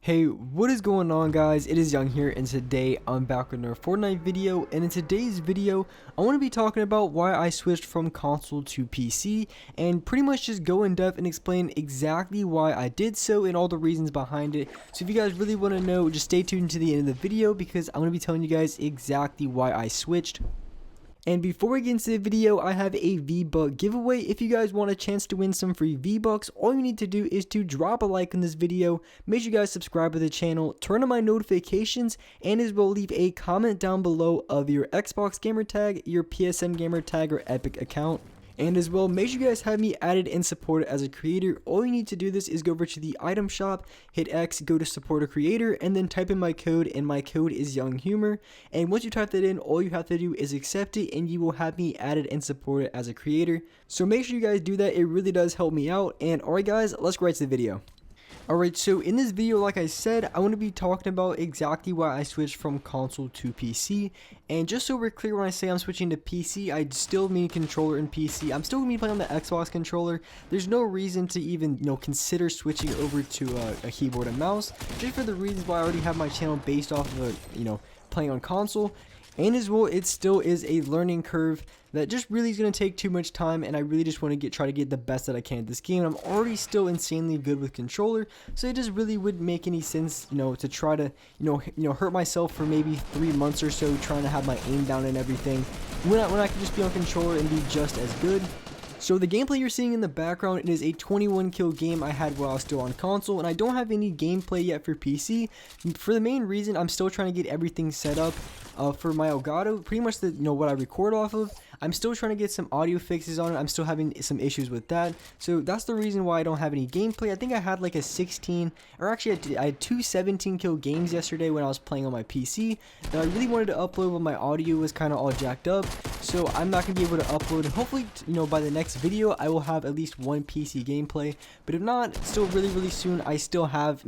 Hey, what is going on, guys? It is Young here, and today I'm back with another Fortnite video. And in today's video, I want to be talking about why I switched from console to PC, and pretty much just go in depth and explain exactly why I did so and all the reasons behind it. So if you guys really want to know, just stay tuned to the end of the video because I'm going to be telling you guys exactly why I switched. And before we get into the video, I have a V-Buck giveaway. If you guys want a chance to win some free V-Bucks, all you need to do is to drop a like on this video, make sure you guys subscribe to the channel, turn on my notifications, and as well leave a comment down below of your Xbox gamer tag, your PSN gamer tag, or Epic account. And as well, make sure you guys have me added and supported as a creator. All you need to do this is go over to the item shop, hit X, go to support a creator, and then type in my code, and my code is Younghumor. And once you type that in, all you have to do is accept it, and you will have me added and supported as a creator. So make sure you guys do that. It really does help me out. And alright guys, let's get right to the video. Alright, so in this video, like I said, I want to be talking about exactly why I switched from console to PC. And just so we're clear, when I say I'm switching to PC, I still mean controller in PC. I'm still going to be playing on the Xbox controller. There's no reason to even, consider switching over to a keyboard and mouse, just for the reasons why I already have my channel based off of, playing on console. And as well, it still is a learning curve that just really is going to take too much time, and I really just want to try to get the best that I can at this game. I'm already still insanely good with controller, so it just really wouldn't make any sense, to try to, hurt myself for maybe 3 months or so trying to have my aim down and everything when I can just be on controller and be just as good. So the gameplay you're seeing in the background, it is a 21 kill game I had while I was still on console, and I don't have any gameplay yet for PC. For the main reason, I'm still trying to get everything set up for my Elgato, pretty much what I record off of. I'm still trying to get some audio fixes on it. I'm still having some issues with that, so that's the reason why I don't have any gameplay. I think I had like a 16, or actually I had two 17 kill games yesterday when I was playing on my PC that I really wanted to upload when my audio was kind of all jacked up, so I'm not going to be able to upload, and hopefully by the next video I will have at least one PC gameplay. But if not, still really soon, I still have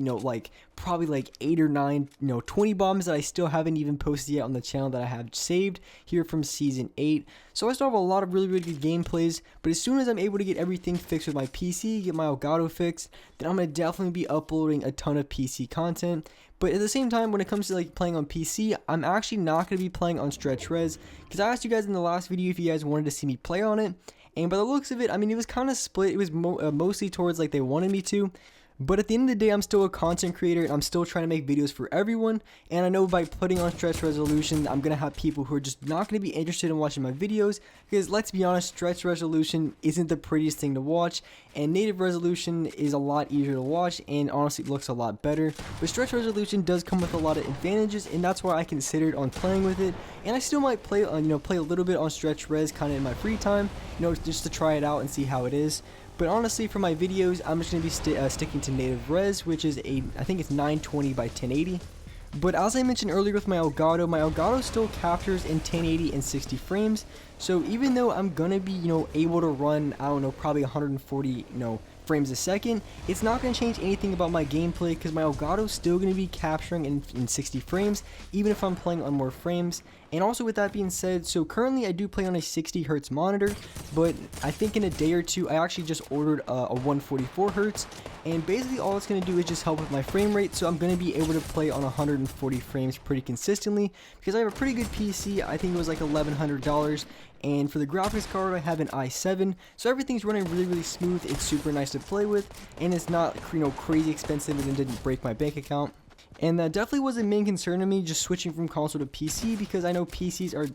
probably like 8 or 9 20 bombs that I still haven't even posted yet on the channel that I have saved here from season 8. So I still have a lot of really good gameplays, but as soon as I'm able to get everything fixed with my PC, get my Elgato fixed, then I'm going to definitely be uploading a ton of PC content. But at the same time, when it comes to playing on PC, I'm actually not going to be playing on stretch res, because I asked you guys in the last video if you guys wanted to see me play on it, and by the looks of it, I mean, it was kind of split. It was mostly towards they wanted me to. But at the end of the day, I'm still a content creator, and I'm still trying to make videos for everyone. And I know by putting on stretch resolution, I'm going to have people who are just not going to be interested in watching my videos. Because let's be honest, stretch resolution isn't the prettiest thing to watch. And native resolution is a lot easier to watch, and honestly looks a lot better. But stretch resolution does come with a lot of advantages, and that's why I considered on playing with it. And I still might play a little bit on stretch res kind of in my free time, just to try it out and see how it is. But honestly, for my videos, I'm just going to be sticking to native res, which is I think it's 920 by 1080. But as I mentioned earlier with my Elgato still captures in 1080 and 60 frames. So even though I'm going to be, able to run, I don't know, probably 140, frames a second, it's not going to change anything about my gameplay, because my Elgato is still going to be capturing in 60 frames, even if I'm playing on more frames. And also, with that being said, so currently I do play on a 60 Hz monitor, but I think in a day or two, I actually just ordered a 144 Hz, and basically all it's going to do is just help with my frame rate, so I'm going to be able to play on 140 frames pretty consistently, because I have a pretty good PC. I think it was like $1,100, and for the graphics card, I have an i7, so everything's running really smooth. It's super nice to play with, and it's not, crazy expensive, and it didn't break my bank account. And that definitely was a main concern to me, just switching from console to PC, because I know PCs are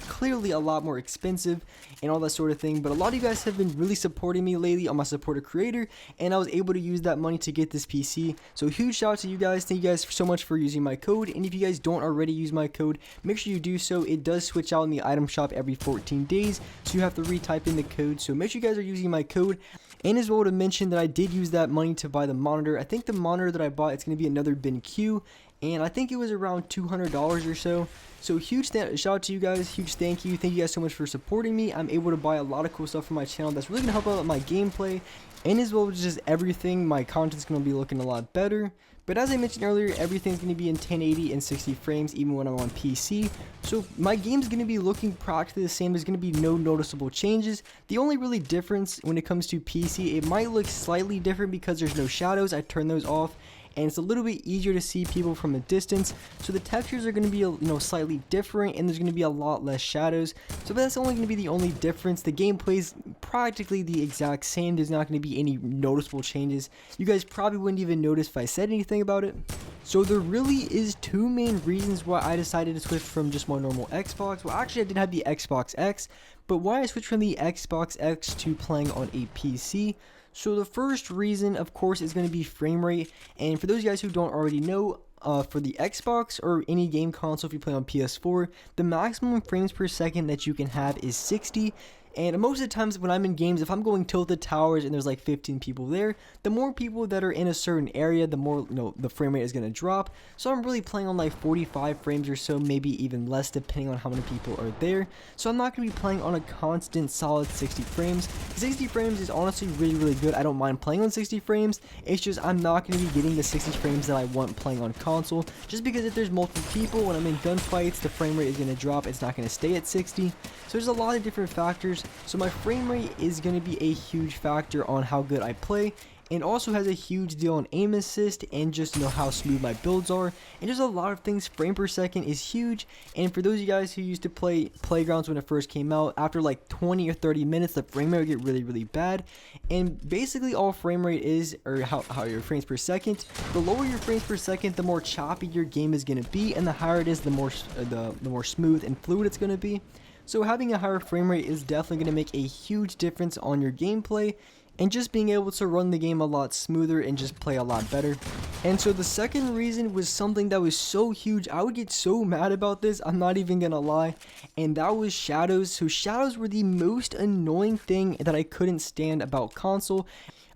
clearly a lot more expensive and all that sort of thing. But a lot of you guys have been really supporting me lately on my supporter creator, and I was able to use that money to get this PC. So huge shout out to you guys. Thank you guys so much for using my code. And if you guys don't already use my code, make sure you do so. It does switch out in the item shop every 14 days, so you have to retype in the code. So make sure you guys are using my code. And as well to mention that I did use that money to buy the monitor. I think the monitor that I bought, it's going to be another BenQ, and I think it was around $200 or so. So huge shout out to you guys, huge thank you guys so much for supporting me. I'm able to buy a lot of cool stuff for my channel that's really going to help out my gameplay, and as well as just everything. My content's going to be looking a lot better. But as I mentioned earlier, everything's going to be in 1080 and 60 frames even when I'm on PC. So my game's going to be looking practically the same. There's going to be no noticeable changes. The only really difference when it comes to PC, it might look slightly different because there's no shadows. I turned those off. and it's a little bit easier to see people from a distance, so the textures are going to be slightly different, and there's going to be a lot less shadows. So that's only going to be the only difference. The gameplay is practically the exact same. There's not going to be any noticeable changes. You guys probably wouldn't even notice if I said anything about it. So there really is two main reasons why I decided to switch from just my normal Xbox. Well, actually I did have the Xbox X, but why I switched from the Xbox X to playing on a PC. So the first reason, of course, is going to be frame rate. And for those of you guys who don't already know, for the Xbox or any game console, if you play on PS4, the maximum frames per second that you can have is 60. And most of the times when I'm in games, if I'm going tilted towers and there's like 15 people there, the more people that are in a certain area, the more the frame rate is going to drop. So I'm really playing on like 45 frames or so, maybe even less depending on how many people are there. So I'm not going to be playing on a constant solid 60 frames. 60 frames is honestly really good. I don't mind playing on 60 frames. It's just I'm not going to be getting the 60 frames that I want playing on console, just because if there's multiple people, when I'm in gunfights, the frame rate is going to drop. It's not going to stay at 60. So there's a lot of different factors. So my frame rate is going to be a huge factor on how good I play, and also has a huge deal on aim assist and just how smooth my builds are. And there's a lot of things. Frame per second is huge, and for those of you guys who used to play Playgrounds when it first came out, after like 20 or 30 minutes the frame rate would get really bad. And basically all frame rate is, or how your frames per second, the lower your frames per second, the more choppy your game is going to be, and the higher it is, the more smooth and fluid it's going to be. So having a higher frame rate is definitely going to make a huge difference on your gameplay, and just being able to run the game a lot smoother and just play a lot better. And so the second reason was something that was so huge, I would get so mad about this, I'm not even gonna lie, and that was shadows. So shadows were the most annoying thing that I couldn't stand about console.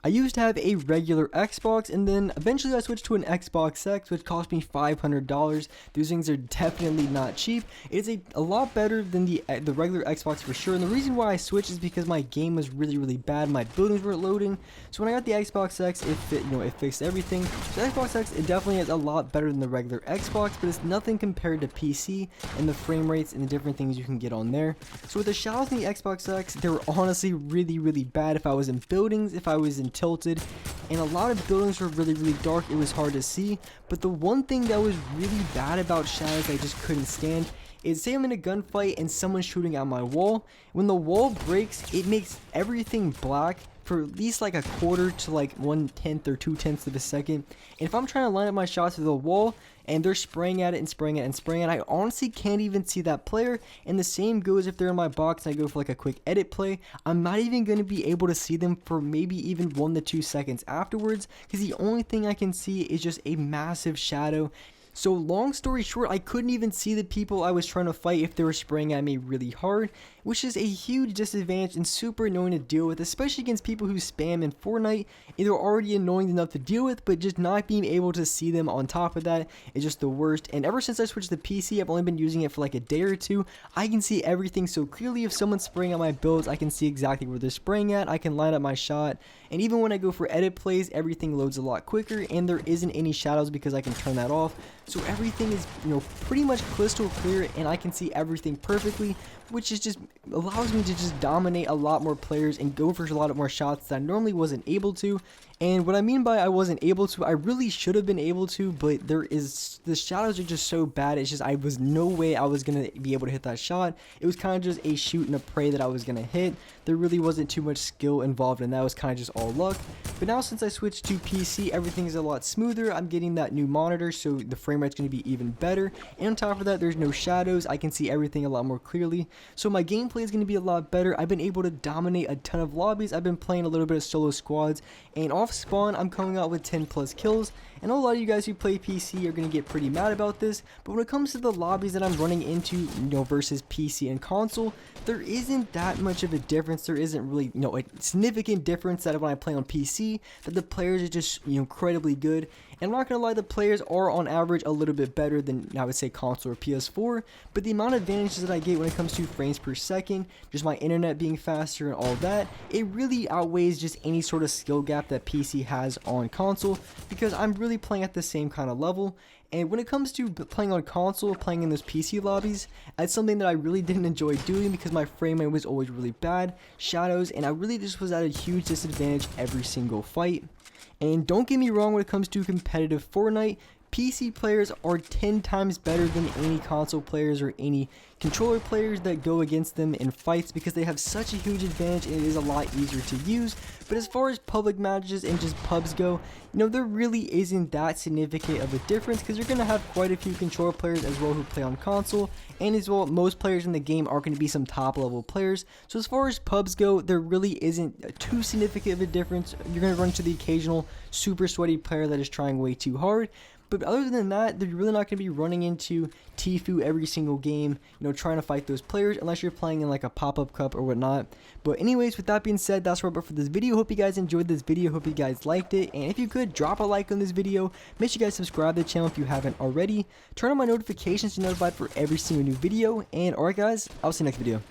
I used to have a regular Xbox, and then eventually I switched to an Xbox X, which cost me $500. These things are definitely not cheap. It's a lot better than the regular Xbox for sure, and the reason why I switched is because my game was really bad. My buildings weren't loading, so when I got the Xbox X, it fixed everything. So the Xbox X, it definitely is a lot better than the regular Xbox, but it's nothing compared to PC and the frame rates and the different things you can get on there. So with the shadows in the Xbox X, they were honestly really bad. If I was in buildings, if I was in tilted, and a lot of buildings were really dark, it was hard to see. But the one thing that was really bad about shadows I just couldn't stand is, say I'm in a gunfight and someone's shooting at my wall. When the wall breaks, it makes everything black for at least like a quarter to like 1/10 or 2/10 of a second. And if I'm trying to line up my shots to the wall and they're spraying at it and spraying it and spraying it, I honestly can't even see that player. And the same goes if they're in my box and I go for like a quick edit play, I'm not even going to be able to see them for maybe even 1 to 2 seconds afterwards, because the only thing I can see is just a massive shadow. So long story short, I couldn't even see the people I was trying to fight if they were spraying at me really hard, which is a huge disadvantage and super annoying to deal with, especially against people who spam in Fortnite. They're already annoying enough to deal with, but just not being able to see them on top of that is just the worst. And ever since I switched to PC, I've only been using it for like a day or two. I can see everything so clearly. If someone's spraying at my builds, I can see exactly where they're spraying at. I can line up my shot, and even when I go for edit plays, everything loads a lot quicker, and there isn't any shadows because I can turn that off. So everything is, pretty much crystal clear, and I can see everything perfectly, which is just allows me to just dominate a lot more players and go for a lot more shots that I normally wasn't able to. And what I mean by I wasn't able to, I really should have been able to, but the shadows are just so bad. It's just, I was no way I was going to be able to hit that shot. It was kind of just a shoot and a pray that I was going to hit. There really wasn't too much skill involved, and that was kind of just all luck. But now since I switched to PC, everything is a lot smoother. I'm getting that new monitor, so the frame rate's going to be even better. And on top of that, there's no shadows. I can see everything a lot more clearly. So my gameplay is going to be a lot better. I've been able to dominate a ton of lobbies. I've been playing a little bit of solo squads, and off spawn, I'm coming out with 10 plus kills. And a lot of you guys who play PC are going to get pretty mad about this, but when it comes to the lobbies that I'm running into, versus PC and console, there isn't that much of a difference. There isn't really, a significant difference that when I play on PC, that the players are just, incredibly good. And I'm not going to lie, the players are on average a little bit better than, I would say, console or PS4, but the amount of advantages that I get when it comes to frames per second, just my internet being faster and all that, it really outweighs just any sort of skill gap that PC has on console, because I'm really playing at the same kind of level. And when it comes to playing on console, playing in those PC lobbies, that's something that I really didn't enjoy doing because my frame rate was always really bad, shadows, and I really just was at a huge disadvantage every single fight. And don't get me wrong, when it comes to competitive Fortnite, PC players are 10 times better than any console players or any controller players that go against them in fights, because they have such a huge advantage and it is a lot easier to use. But as far as public matches and just pubs go, there really isn't that significant of a difference, because you're going to have quite a few controller players as well who play on console, and as well most players in the game are going to be some top level players. So as far as pubs go, there really isn't too significant of a difference. You're going to run into the occasional super sweaty player that is trying way too hard. But other than that, they're really not going to be running into Tfue every single game, trying to fight those players, unless you're playing in like a pop-up cup or whatnot. But anyways, with that being said, that's what for this video. Hope you guys enjoyed this video. Hope you guys liked it. And if you could, drop a like on this video. Make sure you guys subscribe to the channel if you haven't already. Turn on my notifications to be notified for every single new video. And alright guys, I'll see you next video.